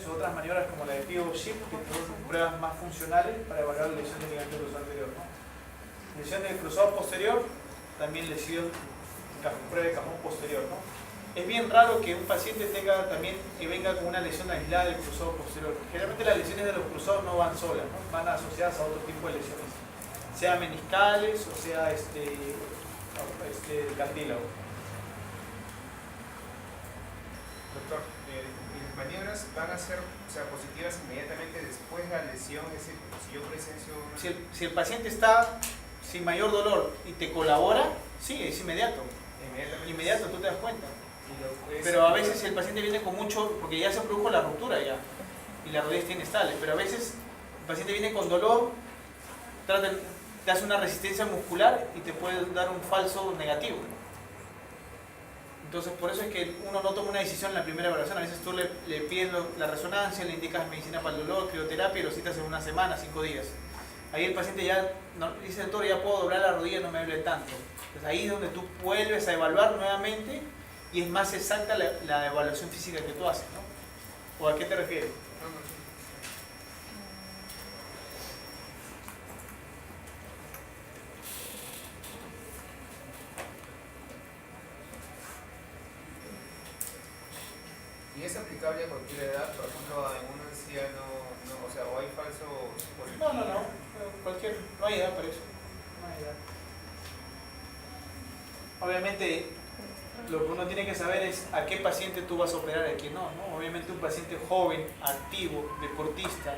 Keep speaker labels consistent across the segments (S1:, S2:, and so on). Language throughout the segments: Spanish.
S1: o otras maniobras como la de pivot shift, que son pruebas más funcionales para evaluar la lesión del ligamento cruzado anterior, ¿no? Lesión del cruzado posterior, también lesión, prueba de cajón posterior, ¿no? Es bien raro que un paciente tenga también que venga con una lesión aislada del cruzado posterior. Generalmente las lesiones de los cruzados no van solas, ¿no? Van asociadas a otro tipo de lesiones, sea meniscales o sea cartílago.
S2: Doctor, las maniobras van a ser, o sea, positivas inmediatamente después de la lesión, es decir, si yo presencio una...
S1: Si el paciente está sin mayor dolor y te colabora, sí, es inmediato. Inmediato, tú te das cuenta. Pero a veces el paciente viene con mucho, porque ya se produjo la ruptura ya, y la rodilla está inestable, pero a veces el paciente viene con dolor, te hace una resistencia muscular y te puede dar un falso negativo. Entonces por eso es que uno no toma una decisión en la primera evaluación. A veces tú le pides la resonancia, le indicas medicina para el dolor, crioterapia y lo citas en una semana, 5 días. Ahí el paciente ya dice, doctor, ya puedo doblar la rodilla, no me duele tanto. Entonces ahí es donde tú vuelves a evaluar nuevamente y es más exacta la evaluación física que tú haces, ¿no? ¿O a qué te refieres?
S2: ¿Y es aplicable a cualquier edad? Por ejemplo, en un anciano, no, o sea, o hay falso...
S1: No. No hay edad para eso. No hay edad. Obviamente, lo que uno tiene que saber es a qué paciente tú vas a operar y a quién no, ¿no? Obviamente un paciente joven, activo, deportista,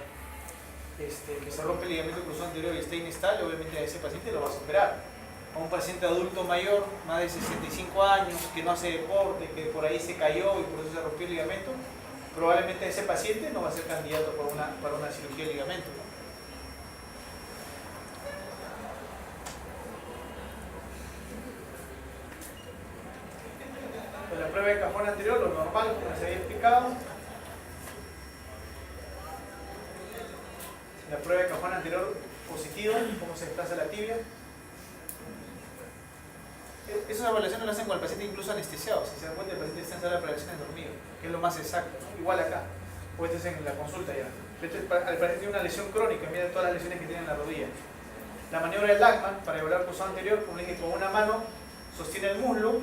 S1: que se rompe el ligamento cruzado anterior y está inestable, obviamente a ese paciente lo vas a operar. A un paciente adulto mayor, más de 65 años, que no hace deporte, que por ahí se cayó y por eso se rompió el ligamento, probablemente ese paciente no va a ser candidato para una cirugía de ligamento, ¿no? En la prueba de cajón anterior, lo normal, como les había explicado. En la prueba de cajón anterior positiva, cómo se desplaza la tibia. Esas evaluaciones las hacen con el paciente incluso anestesiado. Si se dan cuenta, el paciente está en sala de operaciones dormido, que es lo más exacto, ¿no? Igual acá, o este es en la consulta ya. Al paciente tiene una lesión crónica, mira todas las lesiones que tiene en la rodilla. La maniobra del Lachman, para evaluar el cruzado anterior, como le dije, con una mano sostiene el muslo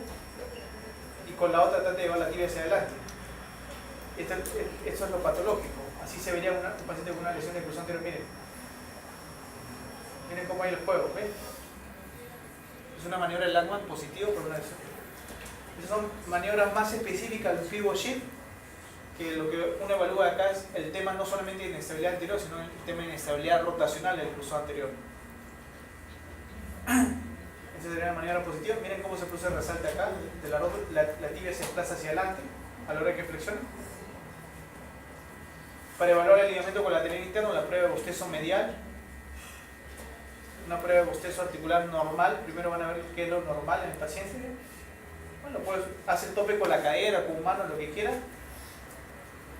S1: y con la otra trata de llevar la tibia hacia adelante. Esto es lo patológico. Así se vería un paciente con una lesión de cruzado anterior. Miren cómo hay el juego, ¿ves? Es una maniobra del Lachman positivo por una lesión. Esas son maniobras más específicas del pivot shift, que lo que uno evalúa acá es el tema no solamente de inestabilidad anterior, sino el tema de inestabilidad rotacional del cruzado anterior. Esta sería una maniobra positiva. Miren cómo se produce el resalte acá. La tibia se desplaza hacia adelante a la hora que flexiona. Para evaluar el ligamento colateral interno, la prueba de bostezo medial. Una prueba de bostezo articular normal. Primero van a ver qué es lo normal en el paciente. Bueno, pues hace el tope con la cadera, con mano, lo que quiera.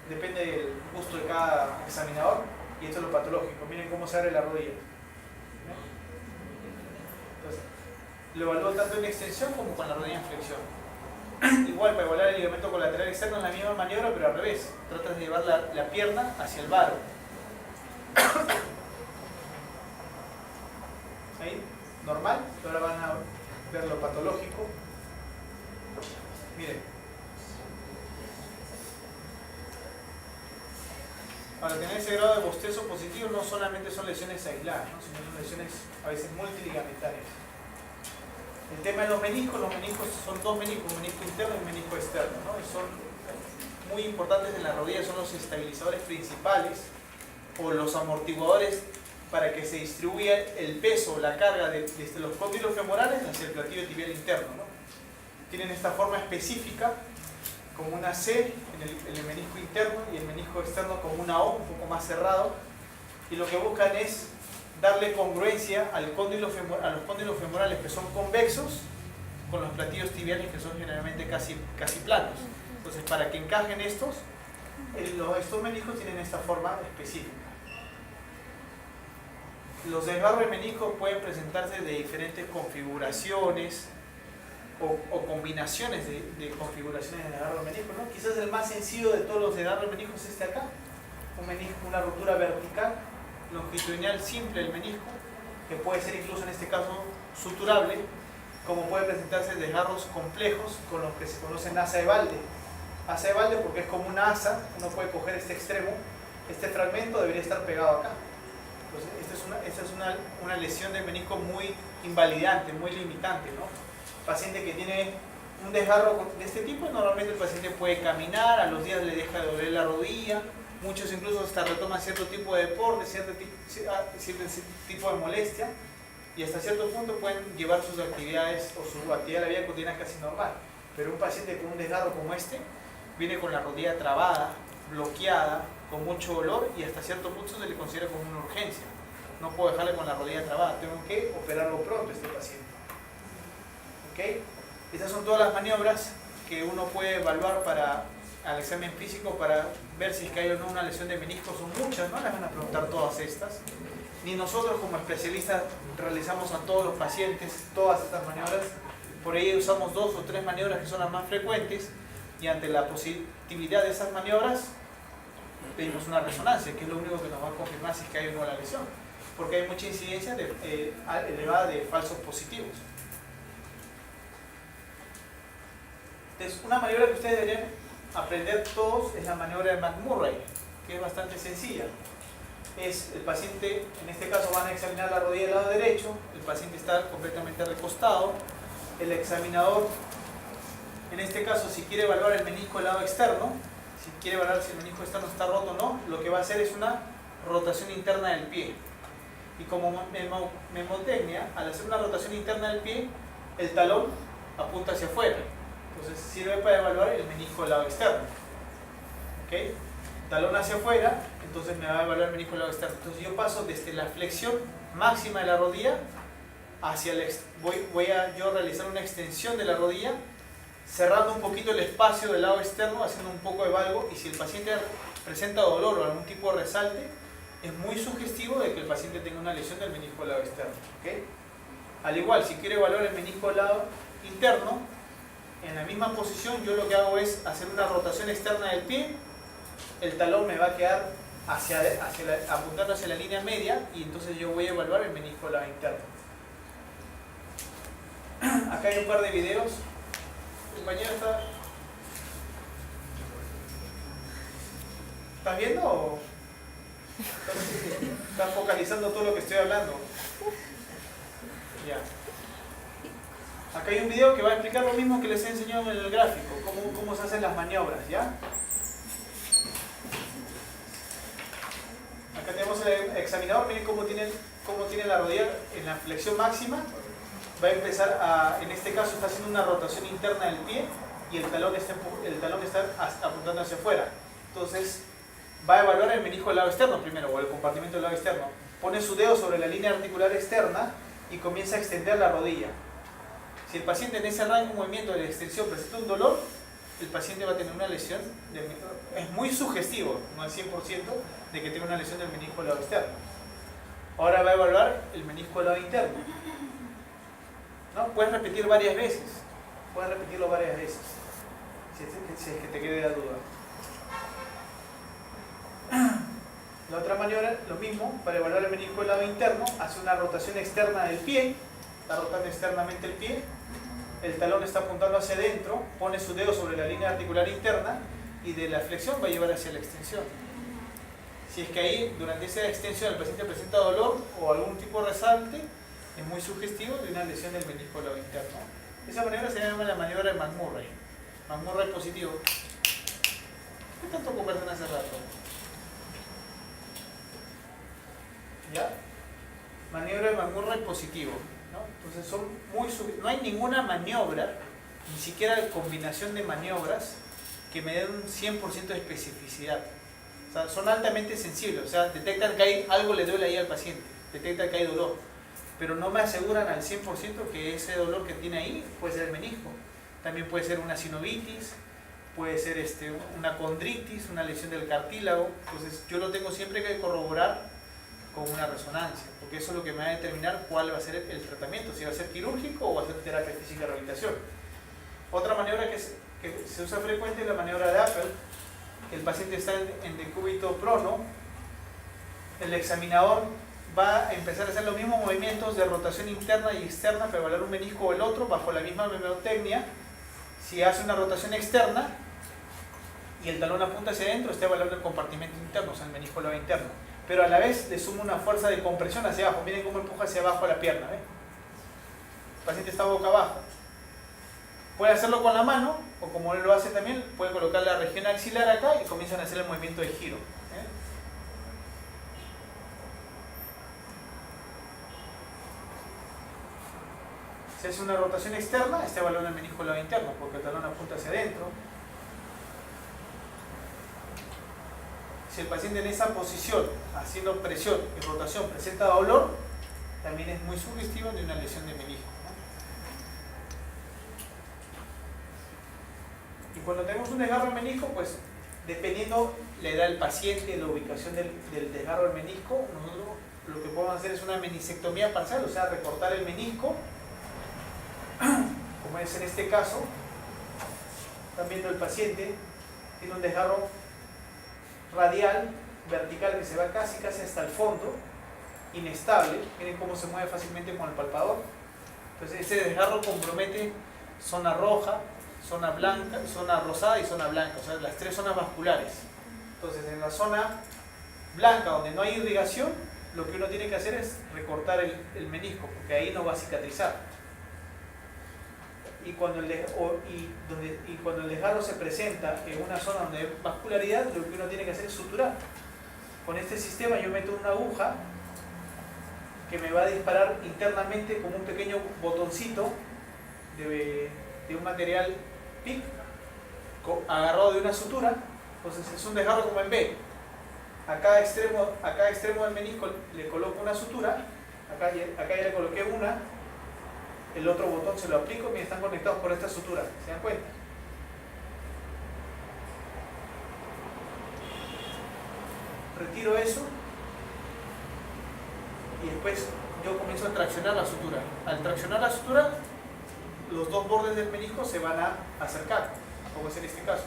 S1: Depende del gusto de cada examinador. Y esto es lo patológico. Miren cómo se abre la rodilla. Entonces, lo evalúo tanto en extensión como con la rodilla en flexión. Igual, para evaluar el ligamento colateral externo es la misma maniobra, pero al revés. Tratas de llevar la pierna hacia el varo. Ahí, normal. Ahora van a ver lo patológico. Miren. Para tener ese grado de bostezo positivo no solamente son lesiones aisladas, ¿no? Sino son lesiones a veces multiligamentarias. El tema de los meniscos son dos meniscos, un menisco interno y un menisco externo, ¿no? Y son muy importantes en la rodilla, son los estabilizadores principales o los amortiguadores para que se distribuya el peso, la carga desde los cóndilos femorales hacia el platillo tibial interno, ¿no? Tienen esta forma específica como una C en el menisco interno y el menisco externo como una O, un poco más cerrado, y lo que buscan es darle congruencia a los cóndilos femorales que son convexos con los platillos tibiales que son generalmente casi planos. Entonces, para que encajen estos meniscos tienen esta forma específica. Los desgarros de meniscos pueden presentarse de diferentes configuraciones o combinaciones de configuraciones de desgarro de menisco, ¿no? Quizás el más sencillo de todos los desgarros de meniscos es este acá, un menisco, una rotura vertical, longitudinal simple del menisco, que puede ser incluso en este caso suturable, como puede presentarse desgarros complejos con los que se conocen asa de balde. Asa de balde porque es como una asa, uno puede coger este extremo, este fragmento debería estar pegado acá. Entonces, esta es una lesión del menisco muy invalidante, muy limitante, ¿no? Paciente que tiene un desgarro de este tipo, normalmente el paciente puede caminar, a los días le deja de doler la rodilla, muchos incluso hasta retoman cierto tipo de deporte, cierto tipo de molestia, y hasta cierto punto pueden llevar sus actividades o su actividad de la vida cotidiana casi normal. Pero un paciente con un desgarro como este viene con la rodilla trabada, bloqueada, con mucho dolor, y hasta cierto punto se le considera como una urgencia. No puedo dejarle con la rodilla trabada, tengo que operarlo pronto a este paciente. ¿Okay? Estas son todas las maniobras que uno puede evaluar al examen físico para ver si es que hay o no una lesión de menisco. Son muchas, no las van a preguntar todas estas. Ni nosotros como especialistas realizamos a todos los pacientes todas estas maniobras. Por ahí usamos 2 o 3 maniobras que son las más frecuentes, y ante la positividad de esas maniobras pedimos una resonancia, que es lo único que nos va a confirmar si es que hay o no la lesión, porque hay mucha incidencia elevada de falsos positivos. Entonces, una maniobra que ustedes deberían aprender todos es la maniobra de McMurray, que es bastante sencilla. Es el paciente, en este caso van a examinar la rodilla del lado derecho, el paciente está completamente recostado, el examinador, en este caso, si quiere evaluar el menisco del lado externo, si quiere evaluar si el menisco externo está roto o no, lo que va a hacer es una rotación interna del pie. Y como memotecnia, al hacer una rotación interna del pie, el talón apunta hacia afuera. Entonces sirve para evaluar el menisco del lado externo. ¿Okay? Talón hacia afuera, entonces me va a evaluar el menisco del lado externo. Entonces yo paso desde la flexión máxima de la rodilla hacia voy a yo realizar una extensión de la rodilla, cerrando un poquito el espacio del lado externo, haciendo un poco de valgo, y si el paciente presenta dolor o algún tipo de resalte, es muy sugestivo de que el paciente tenga una lesión del menisco del lado externo. ¿Okay? Al igual, si quiere evaluar el menisco del lado interno, en la misma posición yo lo que hago es hacer una rotación externa del pie, el talón me va a quedar apuntando hacia la línea media, y entonces yo voy a evaluar el menisco del lado interno. Acá hay un par de videos. Compañero, ¿estás viendo o estás focalizando todo lo que estoy hablando? Ya. Acá hay un video que va a explicar lo mismo que les he enseñado en el gráfico, cómo se hacen las maniobras, ¿ya? Acá tenemos el examinador, miren cómo tiene la rodilla en la flexión máxima. Va a empezar en este caso está haciendo una rotación interna del pie, y el talón está apuntando hacia afuera. Entonces va a evaluar el menisco del lado externo primero, o el compartimento del lado externo. Pone su dedo sobre la línea articular externa y comienza a extender la rodilla. Si el paciente en ese rango de movimiento de extensión presenta un dolor, el paciente va a tener una lesión, es muy sugestivo, no al 100%, de que tenga una lesión del menisco del lado externo. Ahora va a evaluar el menisco del lado interno. ¿No? Puedes repetir varias veces, puedes repetirlo varias veces, si es que te quede la duda. La otra maniobra, lo mismo, para evaluar el menisco del lado interno, hace una rotación externa del pie, está rotando externamente el pie, el talón está apuntando hacia adentro, pone su dedo sobre la línea articular interna, y de la flexión va a llevar hacia la extensión. Si es que ahí, durante esa extensión, el paciente presenta dolor o algún tipo de resalte, es muy sugestivo de una lesión del menisco del lado interno. Esa maniobra se llama la maniobra de McMurray. McMurray positivo. ¿Qué tanto conversan hace rato? ¿Ya? Maniobra de McMurray positivo, ¿no? Entonces no hay ninguna maniobra, ni siquiera combinación de maniobras, que me den un 100% de especificidad. O sea, son altamente sensibles, o sea, detectan que algo le duele ahí al paciente, detectan que hay dolor, pero no me aseguran al 100% que ese dolor que tiene ahí puede ser el menisco. También puede ser una sinovitis, puede ser una condritis, una lesión del cartílago. Entonces yo lo tengo siempre que corroborar con una resonancia, porque eso es lo que me va a determinar cuál va a ser el tratamiento, si va a ser quirúrgico o va a ser terapia física y rehabilitación. Otra maniobra que se usa frecuente es la maniobra de Apple. el paciente está en decúbito prono, el examinador va a empezar a hacer los mismos movimientos de rotación interna y externa para evaluar un menisco o el otro bajo la misma mnemotecnia. Si hace una rotación externa y el talón apunta hacia adentro, está evaluando el compartimento interno, o sea, el menisco lo interno. Pero a la vez le suma una fuerza de compresión hacia abajo. Miren cómo empuja hacia abajo la pierna. ¿Ven? El paciente está boca abajo. Puede hacerlo con la mano, o como él lo hace también, puede colocar la región axilar acá y comienzan a hacer el movimiento de giro. Si hace una rotación externa, está evaluando el menisco lado interno, porque el talón apunta hacia adentro. Si el paciente en esa posición, haciendo presión y rotación, presenta dolor, también es muy sugestivo de una lesión de menisco. Y cuando tenemos un desgarro del menisco, pues dependiendo la edad del paciente, la ubicación del desgarro del menisco, nosotros lo que podemos hacer es una meniscectomía parcial, o sea, recortar el menisco, como es en este caso. Están viendo el paciente, tiene un desgarro radial, vertical, que se va casi hasta el fondo, inestable. Miren cómo se mueve fácilmente con el palpador. Entonces ese desgarro compromete zona roja, zona blanca, zona rosada y zona blanca, o sea, las tres zonas vasculares. Entonces en la zona blanca, donde no hay irrigación, lo que uno tiene que hacer es recortar el menisco, porque ahí no va a cicatrizar. Y cuando el desgarro se presenta en una zona donde hay vascularidad, lo que uno tiene que hacer es suturar. Con este sistema yo meto una aguja que me va a disparar internamente como un pequeño botoncito de un material PIC agarrado de una sutura. Entonces es un desgarro como en B. A cada extremo del menisco le coloco una sutura, acá ya le coloqué una, el otro botón se lo aplico y están conectados por esta sutura, ¿se dan cuenta? Retiro eso y después yo comienzo a traccionar la sutura. Al traccionar la sutura, los dos bordes del menisco se van a acercar, como es en este caso.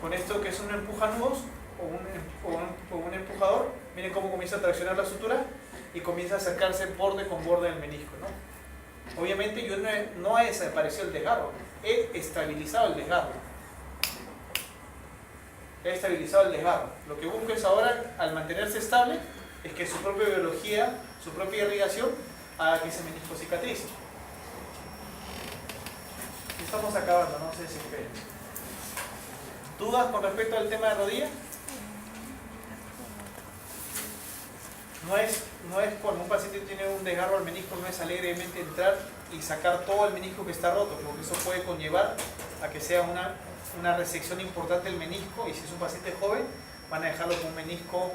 S1: Con esto que es un empujanudos o un empujador, miren cómo comienza a traccionar la sutura y comienza a acercarse borde con borde del menisco, ¿no? Obviamente yo no he desaparecido el desgarro, he estabilizado el desgarro. He estabilizado el desgarro. Lo que busco es ahora, al mantenerse estable, es que su propia biología, su propia irrigación, haga que ese menisco cicatrice. Estamos acabando, no sé si esperen. ¿Dudas con respecto al tema de rodilla? No es cuando un paciente tiene un desgarro al menisco, no es alegremente entrar y sacar todo el menisco que está roto, porque eso puede conllevar a que sea una resección importante del menisco, y si es un paciente joven, van a dejarlo con un menisco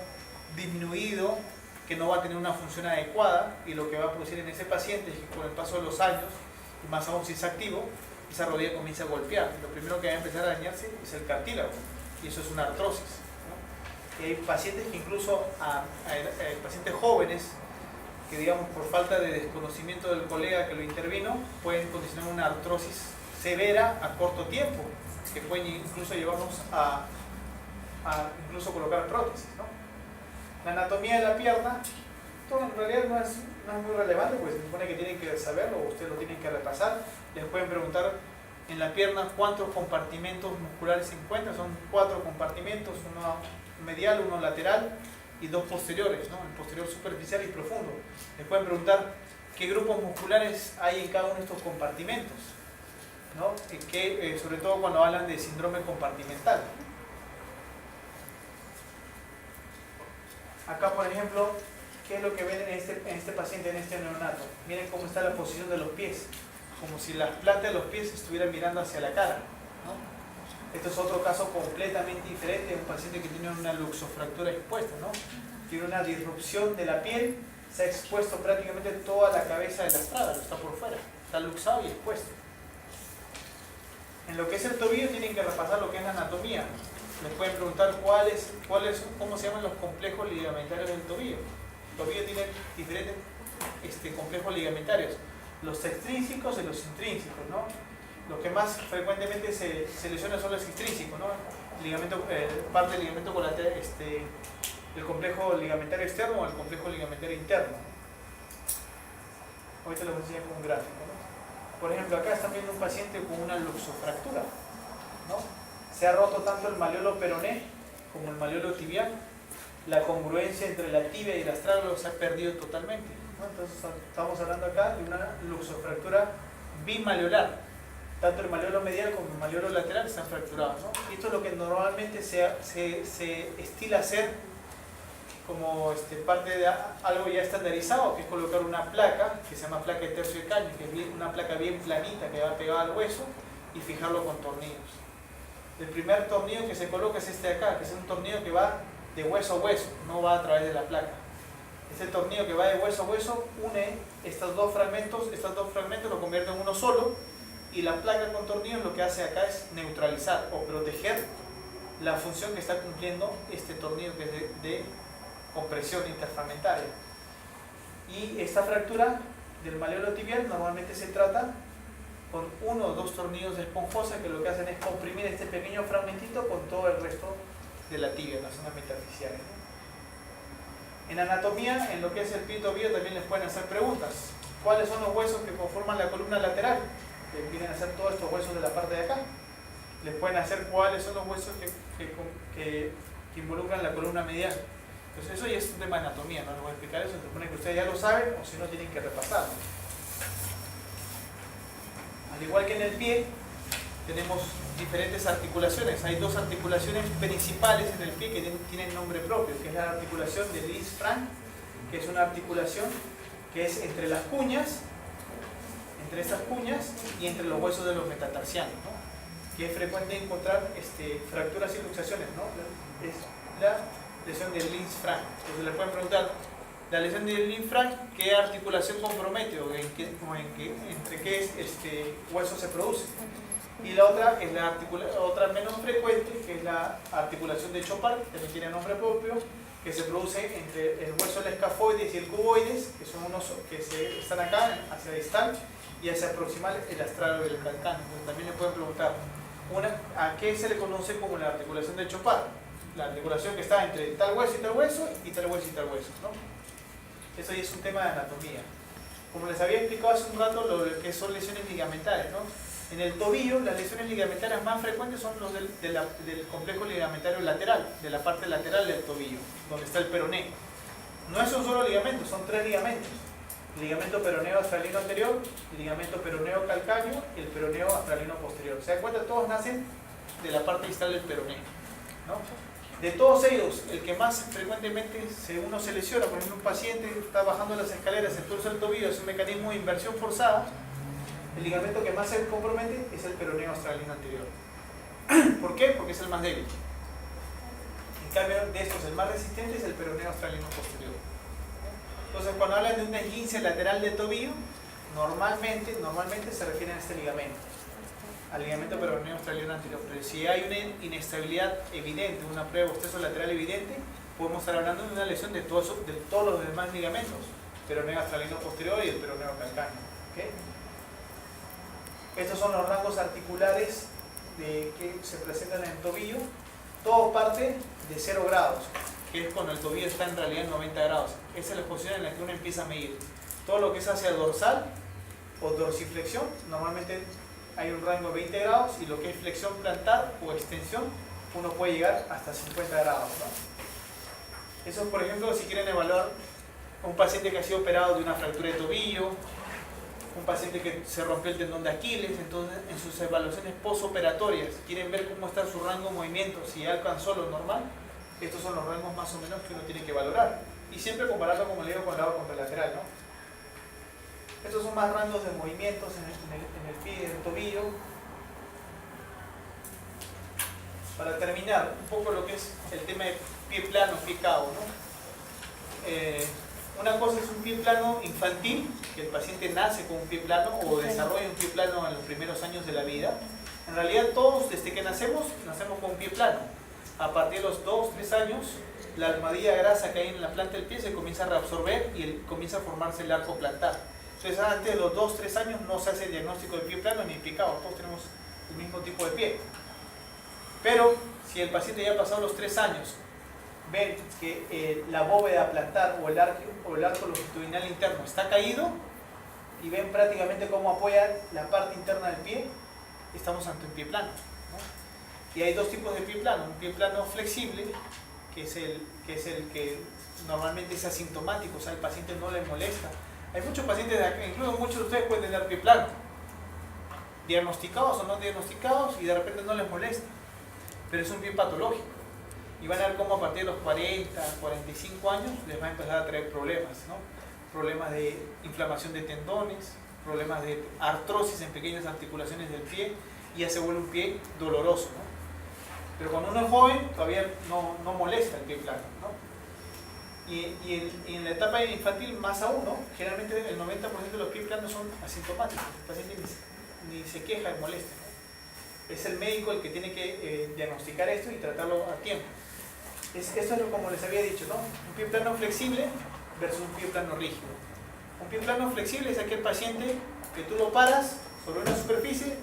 S1: disminuido, que no va a tener una función adecuada, y lo que va a producir en ese paciente es que con el paso de los años, y más aún si es activo, esa rodilla comienza a golpear. Lo primero que va a empezar a dañarse es el cartílago, y eso es una artrosis. Y hay pacientes que incluso, pacientes jóvenes, que digamos por falta de desconocimiento del colega que lo intervino, pueden condicionar una artrosis severa a corto tiempo, que pueden incluso llevarnos a incluso colocar prótesis, ¿no? La anatomía de la pierna, todo en realidad no es muy relevante, pues se supone que tienen que saberlo, o ustedes lo tienen que repasar. Les pueden preguntar en la pierna cuántos compartimentos musculares se encuentran. Son 4 compartimentos, uno medial, uno lateral y 2 posteriores, ¿no? El posterior superficial y profundo. Les pueden preguntar qué grupos musculares hay en cada uno de estos compartimentos, ¿no? Sobre todo cuando hablan de síndrome compartimental. Acá, por ejemplo, ¿qué es lo que ven en este paciente, en este neonato? Miren cómo está la posición de los pies, como si las plantas de los pies estuvieran mirando hacia la cara, ¿no? Esto es otro caso completamente diferente, un paciente que tiene una luxofractura expuesta, ¿no? Tiene una disrupción de la piel, se ha expuesto prácticamente toda la cabeza de la estrada, está por fuera, está luxado y expuesto. En lo que es el tobillo tienen que repasar lo que es la anatomía. Les pueden preguntar cómo se llaman los complejos ligamentarios del tobillo. El tobillo tiene diferentes complejos ligamentarios, los extrínsecos y los intrínsecos, ¿no? Los que más frecuentemente se lesionan son los extrínsecos, ¿no? parte del ligamento colateral, el complejo ligamentario externo o el complejo ligamentario interno. Ahorita les voy a enseñar con un gráfico, ¿no? Por ejemplo, acá están viendo un paciente con una luxofractura, ¿no? Se ha roto tanto el malleolo peroné como el malleolo tibial. La congruencia entre la tibia y el astragalus se ha perdido totalmente, ¿no? Entonces estamos hablando acá de una luxofractura bimalleolar. Tanto el malleolo medial como el malleolo lateral están fracturados, ¿no? Y esto es lo que normalmente se estila hacer como parte de algo ya estandarizado, que es colocar una placa que se llama placa de tercio de caño, que es una placa bien planita que va pegada al hueso, y fijarlo con tornillos. El primer tornillo que se coloca es este de acá, que es un tornillo que va de hueso a hueso, no va a través de la placa. Este tornillo que va de hueso a hueso une estos dos fragmentos lo convierte en uno solo, y la placa con tornillos lo que hace acá es neutralizar o proteger la función que está cumpliendo este tornillo que es de compresión interfragmentaria. Y esta fractura del malleolo tibial normalmente se trata con uno o dos tornillos de esponjosa que lo que hacen es comprimir este pequeño fragmentito con todo el resto de la tibia, en las zonas metafisiales, ¿no? En anatomía, en lo que es el pie y tobillo, también les pueden hacer preguntas. ¿Cuáles son los huesos que conforman la columna lateral? Que vienen a ser todos estos huesos de la parte de acá. Les pueden hacer cuáles son los huesos que involucran la columna medial. Entonces eso ya es un tema de anatomía, no les voy a explicar eso, se supone que ustedes ya lo saben, o si no tienen que repasarlo. Al igual que en el pie, tenemos diferentes articulaciones. Hay dos articulaciones principales en el pie que tienen nombre propio, que es la articulación de Lisfranc, que es una articulación que es entre las cuñas, entre estas cuñas y entre los huesos de los metatarsianos, ¿no? Que es frecuente encontrar fracturas y luxaciones, ¿no? Es la lesión de Lisfranc. Entonces le pueden preguntar, la lesión de Lisfranc, ¿qué articulación compromete o entre qué hueso se produce? Y la otra es otra menos frecuente, que es la articulación de Chopard, que también tiene nombre propio, que se produce entre el hueso del escafoides y el cuboides, que son unos que están acá, hacia distal, y hacia proximal el astragalus y el calcáneo. Entonces también le pueden preguntar, ¿a qué se le conoce como la articulación de Chopard? La articulación que está entre tal hueso y tal hueso, y tal hueso y tal hueso, ¿no? Eso ya es un tema de anatomía. Como les había explicado hace un rato, lo que son lesiones ligamentares, ¿no? En el tobillo, las lesiones ligamentarias más frecuentes son los del complejo ligamentario lateral, de la parte lateral del tobillo, donde está el peroné. No es un solo ligamento, son tres ligamentos. El ligamento peroneo astralino anterior, el ligamento peroneo calcáneo y el peroneo astralino posterior. ¿Se dan cuenta? Todos nacen de la parte distal del peroné, ¿no? De todos ellos, el que más frecuentemente uno se lesiona, por ejemplo, un paciente está bajando las escaleras, se torce el tobillo, es un mecanismo de inversión forzada, el ligamento que más se compromete es el peroneo astralino anterior. ¿Por qué? Porque es el más débil. En cambio, de estos, el más resistente es el peroneo astralino posterior. Entonces, cuando hablan de un esguince lateral del tobillo, normalmente se refieren a este ligamento, al ligamento peroneo astralino anterior. Pero si hay una inestabilidad evidente, una prueba bostezo lateral evidente, podemos estar hablando de una lesión de todos los demás ligamentos, peroneo astralino posterior y el peroneo calcáneo. ¿Okay? Estos son los rangos articulares que se presentan en el tobillo. Todo parte de 0 grados, que es cuando el tobillo está en realidad en 90 grados. Esa es la posición en la que uno empieza a medir. Todo lo que es hacia dorsal o dorsiflexión, normalmente hay un rango de 20 grados, y lo que es flexión plantar o extensión, uno puede llegar hasta 50 grados, ¿no? Eso, por ejemplo, si quieren evaluar a un paciente que ha sido operado de una fractura de tobillo, un paciente que se rompió el tendón de Aquiles, entonces en sus evaluaciones postoperatorias quieren ver cómo está su rango de movimiento, si ya alcanzó lo normal. Estos son los rangos más o menos que uno tiene que valorar, y siempre compararlo, como le digo, con el lado contralateral, ¿no? Estos son más rangos de movimientos en el pie y en el tobillo. Para terminar, un poco lo que es el tema de pie plano, pie cabo, ¿no? Una cosa es un pie plano infantil, que el paciente nace con un pie plano o desarrolla un pie plano en los primeros años de la vida. En realidad todos, desde que nacemos con un pie plano. A partir de los 2-3 años, la almohadilla grasa que hay en la planta del pie se comienza a reabsorber y comienza a formarse el arco plantar. Entonces antes de los 2-3 años no se hace el diagnóstico de pie plano ni pie cabo, todos tenemos el mismo tipo de pie. Pero si el paciente ya ha pasado los 3 años, ven que la bóveda plantar o el arco longitudinal interno está caído y ven prácticamente cómo apoya la parte interna del pie, estamos ante un pie plano, ¿no? Y hay dos tipos de pie plano: un pie plano flexible, que es el que normalmente es asintomático, o sea, al paciente no le molesta. Hay muchos pacientes de acá, incluso muchos de ustedes pueden tener pie plano, diagnosticados o no diagnosticados, y de repente no les molesta, pero es un pie patológico. Y van a ver cómo a partir de los 40, 45 años les va a empezar a traer problemas, ¿no? Problemas de inflamación de tendones, problemas de artrosis en pequeñas articulaciones del pie, y ya se vuelve un pie doloroso, ¿no? Pero cuando uno es joven todavía no molesta el pie plano, ¿no? Y en la etapa infantil más aún, ¿no? Generalmente el 90% de los pies planos son asintomáticos, el paciente ni se queja de molestia, ¿no? Es el médico el que tiene que diagnosticar esto y tratarlo a tiempo. Esto es como les había dicho, ¿no? Un pie plano flexible versus un pie plano rígido. Un pie plano flexible es aquel paciente que tú lo paras sobre una superficie,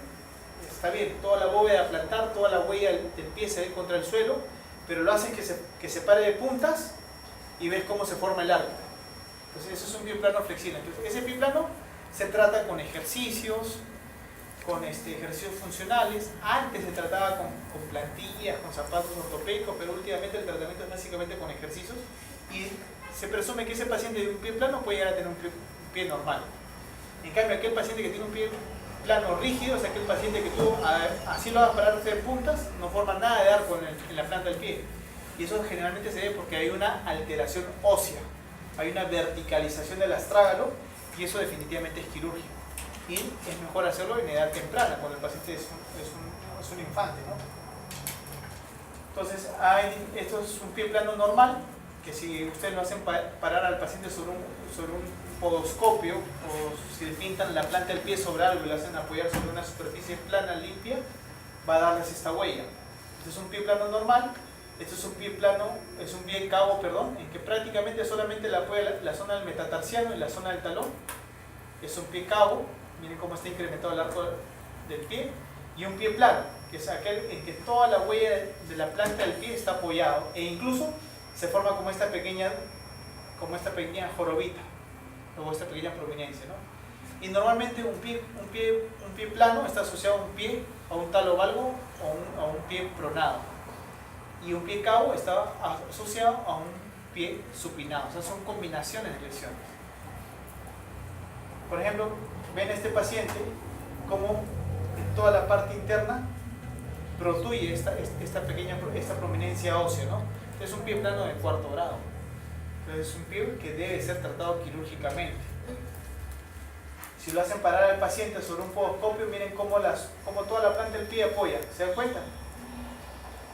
S1: está bien, toda la bóveda plantar, toda la huella del pie se ve contra el suelo, pero lo haces que se pare de puntas y ves cómo se forma el arco. Entonces eso es un pie plano flexible. Entonces ese pie plano se trata con ejercicios, con ejercicios funcionales. Antes se trataba con plantillas, con zapatos ortopédicos, pero últimamente el tratamiento es básicamente con ejercicios, y se presume que ese paciente de un pie plano puede llegar a tener un pie normal. En cambio, aquel paciente que tiene un pie plano rígido es aquel paciente que tú así lo vas a parar de puntas, no forma nada de arco en la planta del pie. Y eso generalmente se debe porque hay una alteración ósea, hay una verticalización del astrágalo, y eso definitivamente es quirúrgico. Y es mejor hacerlo en edad temprana, cuando el paciente es un infante, ¿no? Entonces, esto es un pie plano normal, que si ustedes lo hacen parar al paciente sobre un podoscopio, o si le pintan la planta del pie sobre algo y lo hacen apoyar sobre una superficie plana, limpia, va a darles esta huella. Este es un pie plano normal. Este es un pie plano, es un pie cabo, perdón, en que prácticamente solamente le apoya la zona del metatarsiano y la zona del talón. Es un pie cabo. Miren cómo está incrementado el arco del pie. Y un pie plano, que es aquel en que toda la huella de la planta del pie está apoyado, e incluso se forma como esta pequeña jorobita, o esta pequeña prominencia, ¿no? Y normalmente un pie plano está asociado a un talovalgo o a un pie pronado. Y un pie cabo está asociado a un pie supinado. O sea, son combinaciones de lesiones. Por ejemplo, ven este paciente como en toda la parte interna protruye esta prominencia ósea, ¿no? Es un pie plano de 4º grado. Entonces es un pie que debe ser tratado quirúrgicamente. Si lo hacen parar al paciente sobre un podoscopio, miren cómo toda la planta del pie apoya. ¿Se dan cuenta?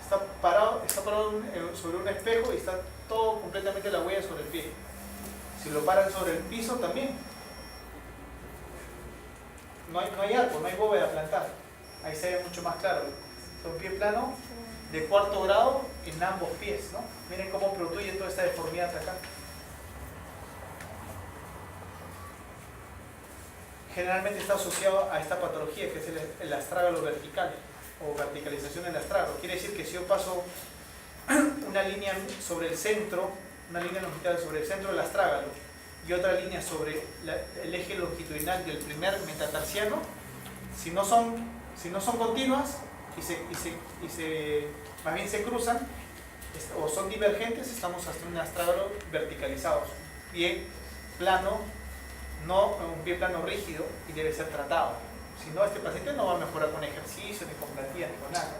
S1: Está parado sobre un espejo y está todo completamente la huella sobre el pie. Si lo paran sobre el piso también, no hay arco, no hay bóveda plantar. Ahí se ve mucho más claro. Es un pie plano de 4º grado en ambos pies, ¿no? Miren cómo protruye toda esta deformidad acá. Generalmente está asociado a esta patología que es el astrágalo vertical, o verticalización del astrágalo. Quiere decir que si yo paso una línea sobre el centro, una línea longitudinal sobre el centro del astrágalo y otra línea sobre el eje longitudinal del primer metatarsiano, si no son continuas más bien se cruzan o son divergentes, estamos hasta un astrágalo verticalizado, pie plano, no un pie plano rígido, y debe ser tratado. Si no, este paciente no va a mejorar con ejercicio, ni con plantilla, ni con nada.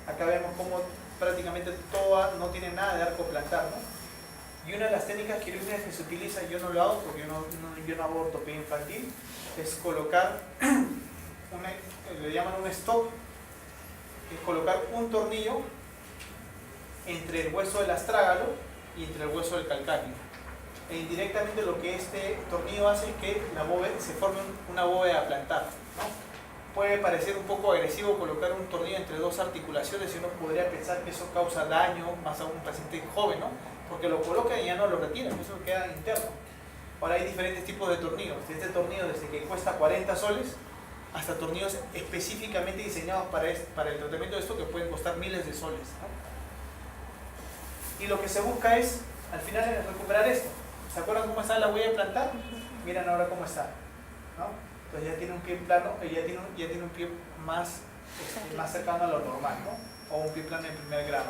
S1: Acá vemos cómo prácticamente toda no tiene nada de arco plantar, ¿no? Y una de las técnicas quirúrgicas que se utiliza, yo no lo hago porque yo no hago ortopedia infantil, es colocar, le llaman un stop, que es colocar un tornillo entre el hueso del astrágalo y entre el hueso del calcáneo. E indirectamente lo que este tornillo hace es que se forme una bóveda plantar, ¿no? Puede parecer un poco agresivo colocar un tornillo entre dos articulaciones y uno podría pensar que eso causa daño, más a un paciente joven, ¿no? Porque lo colocan y ya no lo retiran, eso queda interno. Ahora hay diferentes tipos de tornillos. Este tornillo, desde que cuesta 40 soles hasta tornillos específicamente diseñados para el tratamiento de esto que pueden costar miles de soles, ¿no? Y lo que se busca es, al final, es recuperar esto. ¿Se acuerdan cómo está la huella de plantar? Miren ahora cómo está, ¿no? Entonces ya tiene un pie plano, ya tiene un pie más cercano a lo normal, ¿no? O un pie plano en primer grado.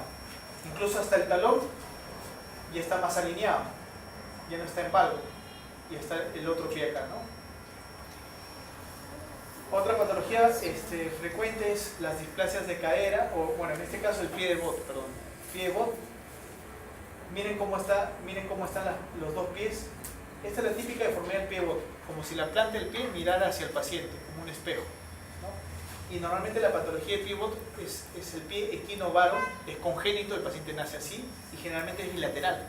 S1: Incluso hasta el talón ya está más alineado, ya no está en valgo, y está el otro pie acá, ¿no? Otra patología frecuente es las displasias de cadera, o bueno, en este caso el pie de bot, perdón. Pie de bot. Miren cómo están los dos pies. Esta es la típica deformidad del pie de bot, como si la planta del pie mirara hacia el paciente, como un espejo, ¿no? Y normalmente la patología de pie bot es el pie equinovaro, es congénito, el paciente nace así, y generalmente es bilateral.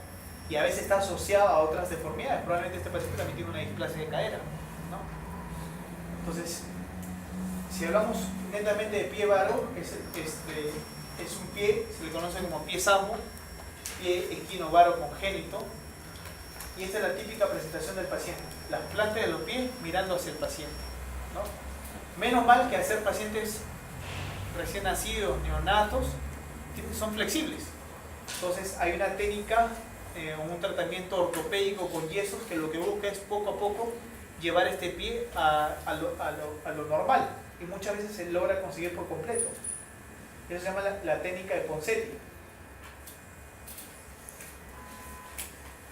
S1: Y a veces está asociado a otras deformidades. Probablemente este paciente también tiene una displasia de cadera, ¿no? Entonces, si hablamos netamente de pie varo, es un pie, se le conoce como pie sambo, pie equinovaro congénito, y esta es la típica presentación del paciente, las plantas de los pies mirando hacia el paciente, ¿no? Menos mal que al ser pacientes recién nacidos, neonatos, son flexibles. Entonces hay una técnica, un tratamiento ortopédico con yesos que lo que busca es poco a poco llevar este pie a lo normal, y muchas veces se logra conseguir por completo. Eso se llama la técnica de Ponseti.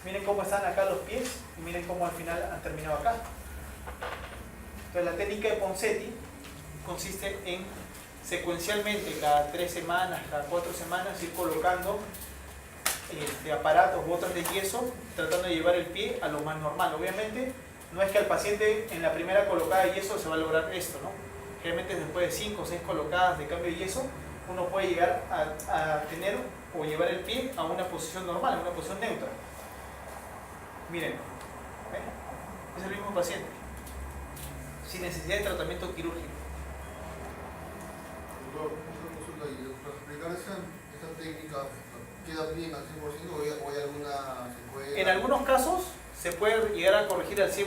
S1: Miren cómo están acá los pies y miren cómo al final han terminado acá. Entonces la técnica de Ponseti consiste en secuencialmente cada 3 semanas, cada 4 semanas ir colocando aparatos, botas de yeso, tratando de llevar el pie a lo más normal. Obviamente no es que al paciente en la primera colocada de yeso se va a lograr esto, ¿no? Generalmente después de 5 o 6 colocadas de cambio de yeso, uno puede llegar a tener o llevar el pie a una posición normal, a una posición neutra. Miren, ¿ven? Es el mismo paciente, sin necesidad de tratamiento quirúrgico.
S3: Doctor, una consulta ahí. ¿Para explicar esa técnica queda bien al 100% o hay alguna secuela?
S1: En algunos casos se puede llegar a corregir al 100%.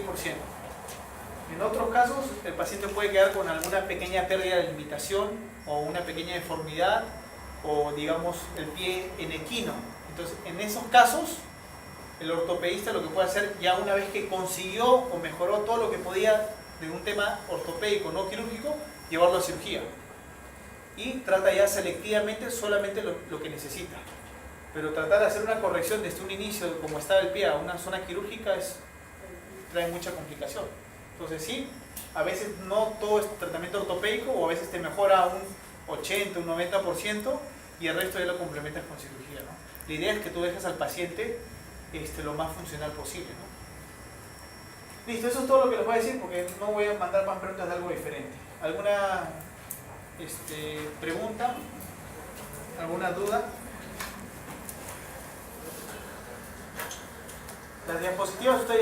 S1: En otros casos el paciente puede quedar con alguna pequeña pérdida de limitación o una pequeña deformidad o digamos el pie en equino. Entonces en esos casos el ortopedista lo que puede hacer, ya una vez que consiguió o mejoró todo lo que podía de un tema ortopédico no quirúrgico, llevarlo a cirugía y trata ya selectivamente solamente lo que necesita. Pero tratar de hacer una corrección desde un inicio como estaba el pie a una zona quirúrgica trae mucha complicación. Entonces sí, a veces no todo es tratamiento ortopédico, o a veces te mejora un 80, un 90% y el resto ya lo complementas con cirugía, ¿no? La idea es que tú dejes al paciente lo más funcional posible, ¿no? Listo, eso es todo lo que les voy a decir porque no voy a mandar más preguntas de algo diferente. ¿Alguna pregunta? ¿Alguna duda? Las diapositivas ustedes